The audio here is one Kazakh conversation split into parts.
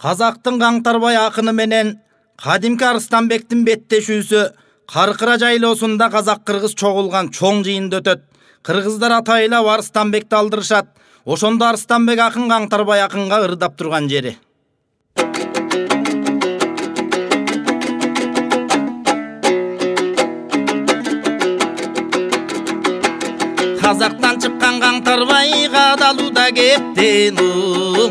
Қазақтың Қаңтарбай ақыны менен кадимки Арыстанбектин беттешүүсү Каркыра жайлоосунда казак-кыргыз чогулган чоң жыйында өтөт. Кыргыздар атайлап Арыстанбекти алдырышат. Ошондо Арыстанбек акын Қаңтарбай акынга ырдап турган жери. Қазақтан чыккан Қаңтарбай кадалууда кептен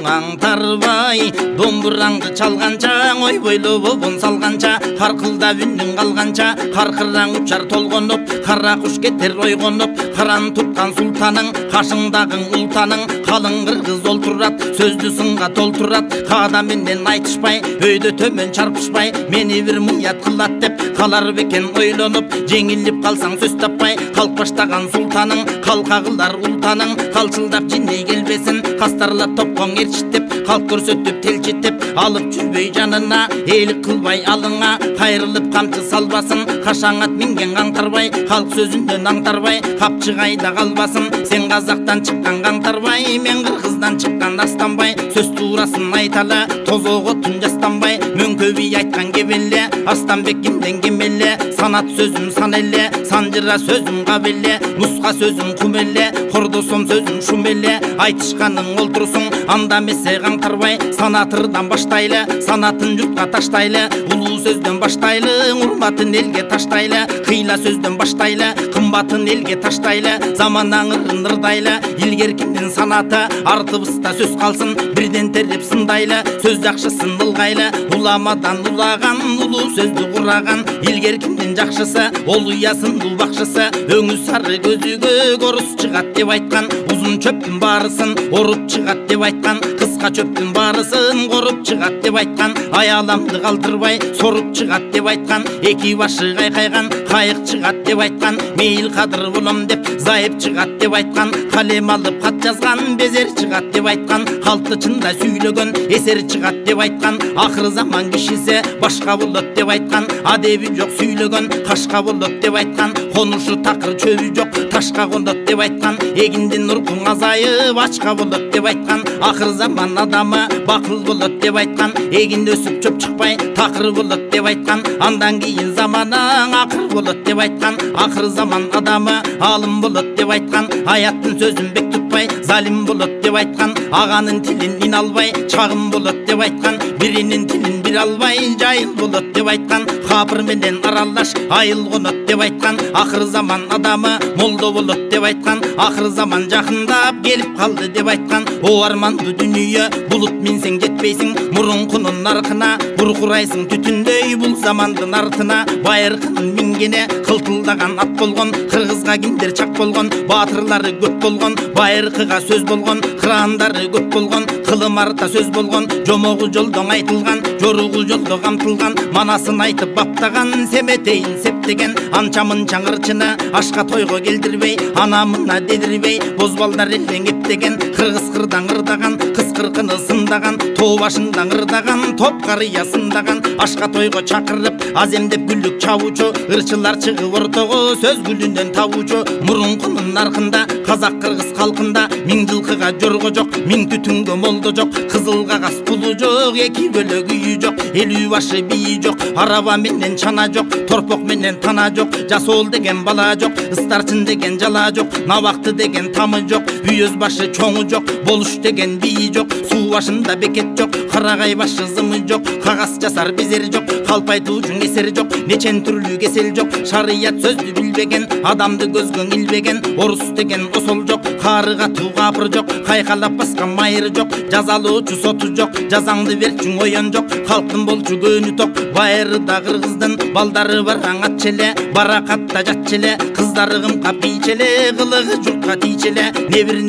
Қаңтарбай домбураңды чалганча ойбойло бобон салганча каркылдап үнүң калганча каркыраң учар толгонуп кара куш кетер ойгонуп каран туткан султаның кашыңдагы ултаның калың кыргыз олтурат сөздү сынга толтурат каада менен айтышпай өйдө төмөн чарпышпай мени бир мыят кылат деп калар бекен ойлонуп жеңилип калсаң сөз таппай калк баштаган султаның калкагылар ултаның калчылдап жиней келбесин кастарлап топкоң эрчитип калк көрсөтүп телчитип алып жүрбөй жанына эйлик кылбай алыңа кайрылып камчы салбасын кашаңат минген Қаңтарбай калк сөзүндөн аңтарбай капчыгайда калбасын сен казактан чыккан Қаңтарбай мен кыргыздан чыккан Арыстанбай сөз туурасын айталы тозого түн жастанбай мөңкө би айткан кебеле Арыстанбек кимден кемеле санат сөзүм сан эле санжыра сөзүм кабеле нуска сөзүм кумеле кордосом сөзүм шумеле айтышканың олтурсуң анда месе Қаңтарбай санатырдан баштайлы санатын журтка таштайлы улуу сөздөн баштайлы урматын элге таштайлы кыйла сөздөн баштайлы кымбатын элге таштайлы заман аңырын ырдайлы илгеркиндин санаты артыбызда сөз калсын бирден тереп сындайлы сөз жакшысын ылгайлы уламадан улаган улуу сөздү кураган илгеркиндин жакшысы ол уясын бакшысы өңү сары көзүгө корус чыгат деп айткан узун чөптүн баарысын оруп чыгат деп айткан кыска чөптүн баарысын коруп чыгат деп айткан аяламды калтырбай соруп чыгат деп айткан эки башы кайкайган кайык чыгат деп айткан мейил кадыр болом деп зайып чыгат деп айткан калем алып кат жазган безер чыгат деп айткан калты чында сүйлөгөн эсер чыгат деп айткан акыры заман кишиси башка болот деп айткан адеби жок сүйлөгөн кашка болот деп айткан конушу такыр чөбү жок ташка конот деп айткан эгиндин уркуң азайып ачка болот деп айткан акыр заман адамы бакыл болот деп айткан эгин өсүп чөп чыкпай такыр болот деп айткан андан кийин заманаң акыр болот деп айткан акыр заман адамы алым болот деп айткан аяттын сөзүн бек тутпай залим болот деп айткан аганын тилин ин албай чагым болот деп айткан биринин тилин бир албай жайыл болот деп айткан капыр менен аралаш айыл конот деп айткан акыр заман адамы молдо болот деп айткан акыр заман жакындап келип калды деп айткан о армандуу дүнүйө булут минсең жетпейсиң мурункунун наркына буркурайсың түтүндөй бул замандын артына байыркынын мингене кылтылдаган ат болгон кыргызга киндер чак болгон баатырлары көп болгон байыркыга сөз болгон кырандары көп болгон кылым арта сөз болгон жомогу жолдоң айтылган жоругу жолдо камтылган манасын айтып баптаган семетейин септеген анча мынча ырчыны ашка тойго келдирбей ана мына дедирбей бозбалдар элден кептеген кыргыз кырдан ырдаган кыз кыркыны сындаган тоо башындан ырдаган топ карыя сындаган ашка тойго чакырып аземдеп гүлдүк чабуучу ырчылар чыгып ортого сөз гүлүнөн табуучу мурункунун наркында казак кыргыз калкында миң жылкыга жорго жок миң түтүнгө молдо жок кызыл кагаз пулу жок эки бөлөк үйү жок элүү башы бийи жок араба менен чана жок торпок менен тана жок жасоол деген бала жок ыстарчын деген жала жок набакты деген тамы жок бүйөз башы чоңу жок болуш деген бийи жок суу башында бекет жок карагай башы зымы жок кагаз жасар безер жок калпайтуучун эсер жок нечен түрлүү кесел жок шарият сөздү билбеген адамды көзгөн илбеген орус деген осол жок каары катуу капыр жок кайкалап баскан майыр жок жазалоочу соту жок жазаңды берчүң оен жок калктын болчу көөнү ток байырыда кыргыздын балдары бараң атчеле баракатта жатчеле кыздары кымкап бийчеле кылыгы журтка тийчеле небир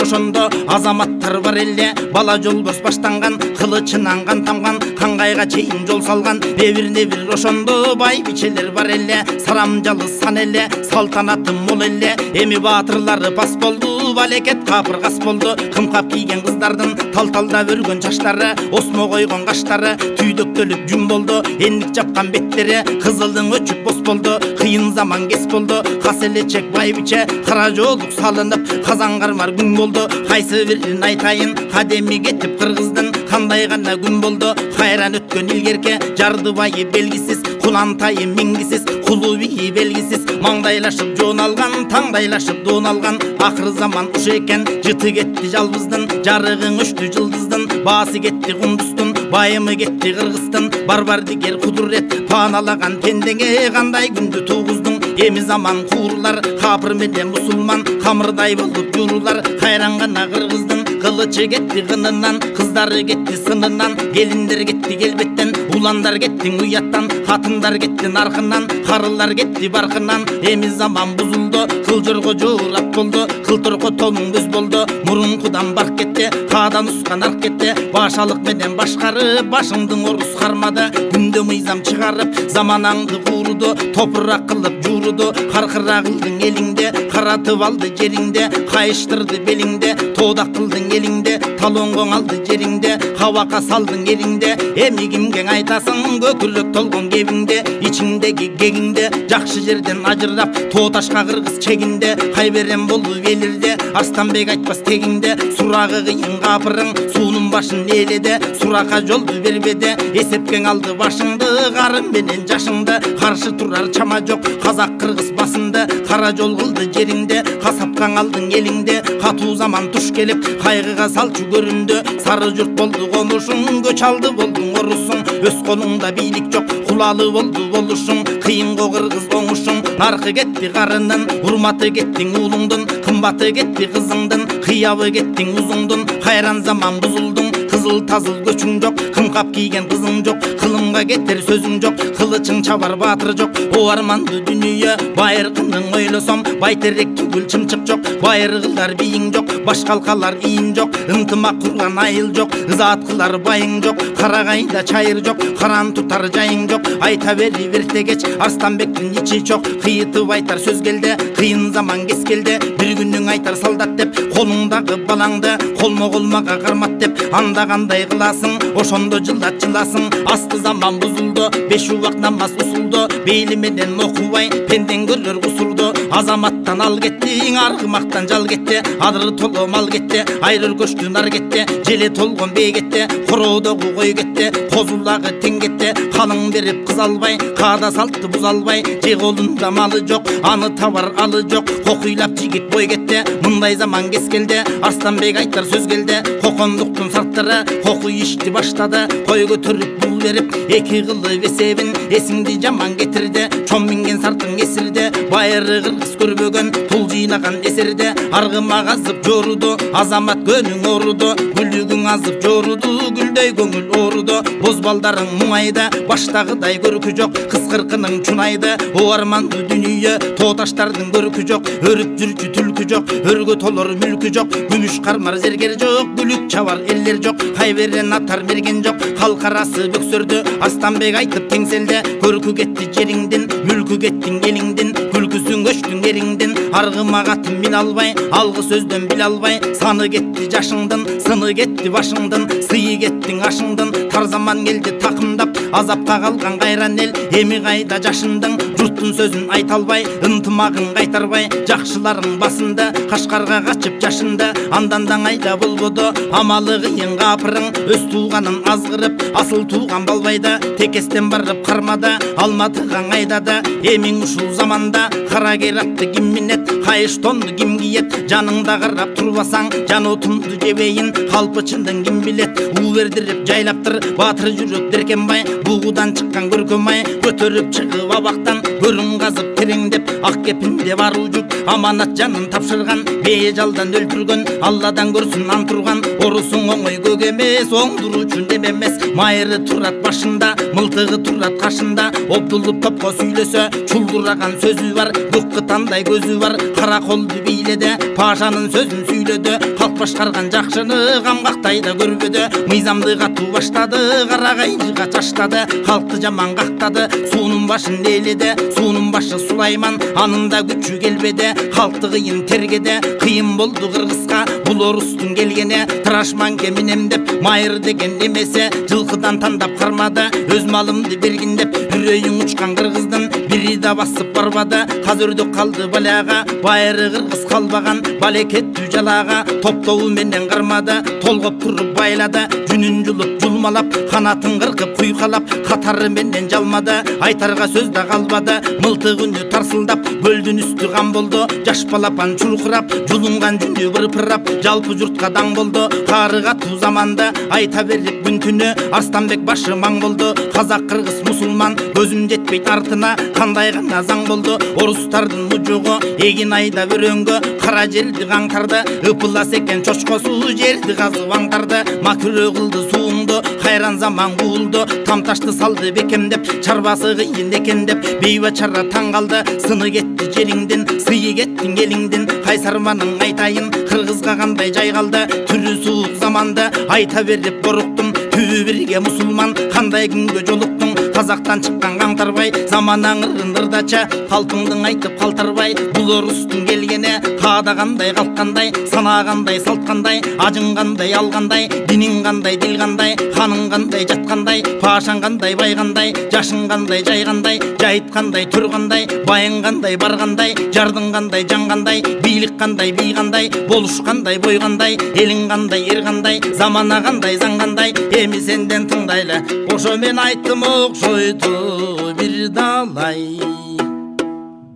ошондо азаматтар бар эле бала жолбос баштанган кылычынан кан тамган каңгайга чейин жол салган небир ошондо бай бичелер бар эле сарам жалы сан эле салтанаты мол эле эми баатырлары пас болду балекет капыргас болду. Кымкап кийген кыздардын тал-талдап өргөн чачлары, осмо койгон каштары түйдөктөлүп жүн болду. Эндик жапкан беттери кызылдын өчүп бос болду. Кыйын заман кес болду. Каселечек байбиче кара жолук салынып, казан кармар күн болду. Кайсы бирин айтайын, кадеми кетип кыргыздын кандай гана күн болду. Кайран өткөн илгерке жардыбайы белгисиз, кулантайы миңгисиз, кулу бии белгисиз. Маңдайлашып жон алган, таңдайлашып дон алган. Акыр заман уш экен, жыты кетти жалбыздын, жарыгың өчтү жылдыздын, баасы кетти кундустун, байымы кетти кыргыздын. Барбар дигер кудурет пааналаган пендеңе кандай күндү тугуздуң. Эми заман куурлар, капыр менен мусулман, камырдай болуп журулар. Кайран гана кыргыздын кылычы кетти кынынан, кыздары кетти сынынан, келиндер кетти келбеттен, уландар кетти уяттан, катындар кетти наркынан, карылар кетти баркынан. Эми заман бузулду, кылжырго жуурап болду, кылтырко тонуң көз болду. Мурункудан барк кетти, каадан ускан арк кетти, башалык менен башкарып башыңдын орус кармады. Күндө мыйзам чыгарып заманаңды кууруду, топурак кылып жууруду. Каркыра кылдың элиңде, каратып алды жериңде, кайыштырды белиңде, тоодак кылдың элиңде, талоңгоң алды жериңде, кабакка салдың эриңде. Эми кимге айтасың көкүрөк толгон кебиңде, ичиңдеги кегиңде, жакшы жерден ажырап тоо ташка кыргыз чегинде. Кайберем болду белирде, Арстанбек айтпас тегиңде, сурагы кыйын капырың суунун башын ээледе, сурака жолду бербеде. Эсепкең алды башыңды, карын менен жашыңды, каршы турар чама жок казак кыргыз басынды. Кара жол кылды жериңде, касапкаң алдың элиңде, катуу заман туш келип кайгыга салчу көрүндү. Сары журт болду конушуң, көч алды болдуң орусуң, өз колуңда бийлик жок, кулалы болду болушуң. Кыйынго кыргыз оңушуң, наркы кетти карынын, урматы кеттиң уулуңдун, кымбаты кетти кызыңдын, кыябы кеттиң узуңдун. Кайран заман бузулдуң, кызыл тазыл көчүң жок, кымкап кийген кызың жок, кылымга кетер сөзүң жок, кылычың чабар баатыр жок. О арманды дүнүйө байыркының ойлосом, байтерек түгүл чымчык жок, байыр кылдар бийиң жок, башкалкалар ийин жок, ынтымак курган айыл жок, ызаат кылар байың жок, карагайда чайыр жок, каран тутар жайың жок. Айта бери верте кеч Арстанбектин ичи чок, кыйытып айтар сөз келди, кыйын заман кес келди. Бир күнүң айтар солдат деп, колуңдагы балаңды колмо колмага кармат деп, анда кандай кыласың, ошондо жылдат жыласың. Асты заман бузулду, 5 убак намаз усулду, бейли менен окубай пендең көрөр кусурду. Азаматтан ал кеттиң, аргымактан жал кетти, адыры толо мал кетти, айрыр көчтү нар кетти, желе толгон бей кетти, короодогу кой кетти, козулагы тең кетти. Калың берип кыз албай, каада салтты буз албай, же колунда малы жок, аны табар алы жок, кокуйлап жигит бой кетти. Мындай заман кес келди, Арстанбек айтар сөз келди, кокондуктун сарттары кокуй ишти баштады. Кой көтөрүп бул берип, эки кылып эсебин, эсиңди жаман кетирди, чоң минген сартың эсирди. Байыры кыргыз көрбөгөн пул жыйнаган эсерде, аргыма казып жоруду, азамат көнүң оруду, гүлүгүң азып жоруду, гүлдөй көңүл оруду. Боз балдарың муңайда, баштагыдай көркү жок, кыз кыркының чунайды. О арманды дүнүйө тоо таштардын көркү жок, өрүп жүрчү түлкү жок, өргө толор мүлкү жок, күмүш кармар зергер жок, бүлүк чабар элдер жок, кайберен атар мерген жок, калк арасы бөксөрдү. Арстанбек айтып теңселде, көркү кетти жериңдин, мүлкү кеттиң элиңдин, күлкүсүң көчтүң эриңдин. Аргыма катын мин албай, алгы сөздөн биле албай, саны кетти жашыңдын, сыны кетти башыңдын, сыйы кеттиң ашыңдын. Тар заман келди такымдап, азапка калган кайран эл, эми кайда жашындың, журттун сөзүн айта албай, ынтымагын кайтарбай, жакшыларың басында, Кашкарга качып жашында. Андан да айда болбоду, амалы кыйын капырың, өз тууганын азгырып, асыл тууган балбайда, текестен барып кармада, Алматыга айдады. Эмиң ушул заманда, кара кератты ким минет, кайыш тонду ким киет, жаныңда карап турбасаң, жан отунду жебейин, калпычындын ким билет. У бердирип жайлаптыр, баатыр жүрөк Деркенбай, бугудан чыккан көркөмай, көтөрүп чыгып абактан, көрүң казып тереңдеп, ак кепинде бар ужук, аманат жанын тапшырган, бее жалдан өлтүргөн, Алладан көрсүн ан турган. Орусуң оңой көк эмес, оңдуруучу нем эмес, майыры турат башында, мылтыгы турат кашында. Обдулуп топко сүйлөсө, чулдураган сөзү бар, кыккытандай көзү бар, кара колду бийледе, пашанын сөзүн сүйлөдү. Калк башкарган жакшыны камгактайда көрбөдү, мыйзамды катуу баштады. таштады, қарағайға таштады, халықты жаман қақтады, суының башын лейледі, суының башы Сулайман, анында күчі келбеді, халықты қиын тергеді, қиын болды қырғызға бұл орыстың келгені, трашманке минем деп майыр деген немесе, жылқыдан тандап қармады, өз малымды берген деп үрейің ұшқан қырғыздың бірі да басып барбады, қазірді қалды балаға, байыры қырғыз қалбаған, балекетті жалаға, топтауы менен қырмады, толғып тұрып байлады, жүнін жұлып жұлмалап, қанатын қырқып құйқалап, қатары менен жалмады, айтарға сөз да қалбады, мылты күні тарсылдап, бөлдің үсті ған болды, жаш балапан чұрқырап, жұлынған жүні бұрпырап, жалпы жұртқа даң болды, қарыға ту заманды, айта беріп күн түні, Арыстанбек башы маң болды, қазақ қырғыз мұсылман, көзім жетпейді артына, қандай ғана заң болды, орыстардың мұжығы, егін айда өреңгі, қара жерді қаңтарды, ұпылас екен чошқосу жерді қазы аңтарды, макүрі қылды суыңды, қайран заман қуылды, тамташты салды бекемдеп, чарбасы қиын екен деп, бейбачара таң қалды, сыны кетті жеріңден, сыйы кеттің еліңден, қайсарманың айтайын, қырғызға қандай жай қалды, түрі суық заманды, айта беріп қорықтым, түбі бірге мұсылман, қандай күнге жолықтың, қазақтан шыққан қаңтарбай, заман аңырын ырдача, қалпыңдың айтып қалтарбай, бұл орыстың келгені, қадағандай қалққандай, санағандай салтқандай, ажынғандай алғандай, динің қандай дил қандай, ханың қандай жатқандай, пашаң қандай байғандай, жашың қандай жайғандай, жайытқандай тұрғандай, байың қандай барғандай, жардың қандай жаңғандай, билік қандай би қандай, болуш қандай бой қандай, елің қандай ер қандай, замана қандай заң қандай, эми сенден тыңдайлы, ошо мен айттым окшойду бир далай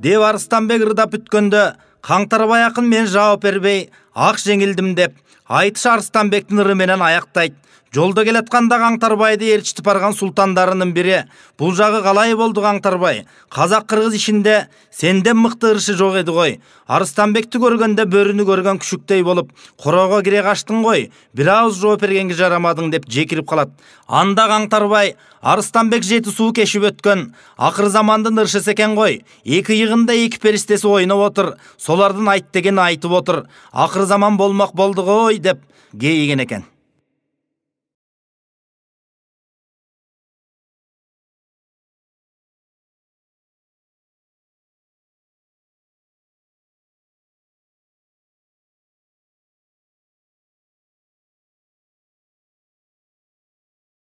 деп Арыстанбек ырдап бүткөндө Каңтарбай акын мен жооп бербей ак жеңилдим деп айтыш Арыстанбектин ыры менен аяктайт. Жолда келатканда Каңтарбайды ээрчитип барган султандарынын бири: "Бул жагы калай болду Каңтарбай? Казак-кыргыз ишинде сенден мыкты ырышы жок эди ғой. Арыстанбекти көргөндө бөрүнү көргөн күшүктөй болуп, корого кире качтың ғой. Бир ауыз жооп бергенге жарамадың" деп жекирип калат. Анда Каңтарбай: "Арыстанбек жети суу кешип өткөн, акыр замандын ырышысы экен ғой. Эки йыгында эки перистеси ойноп отур, солардын айт дегени айтып отур. Акыр заман болмок болду ғой" деп кейиген экен.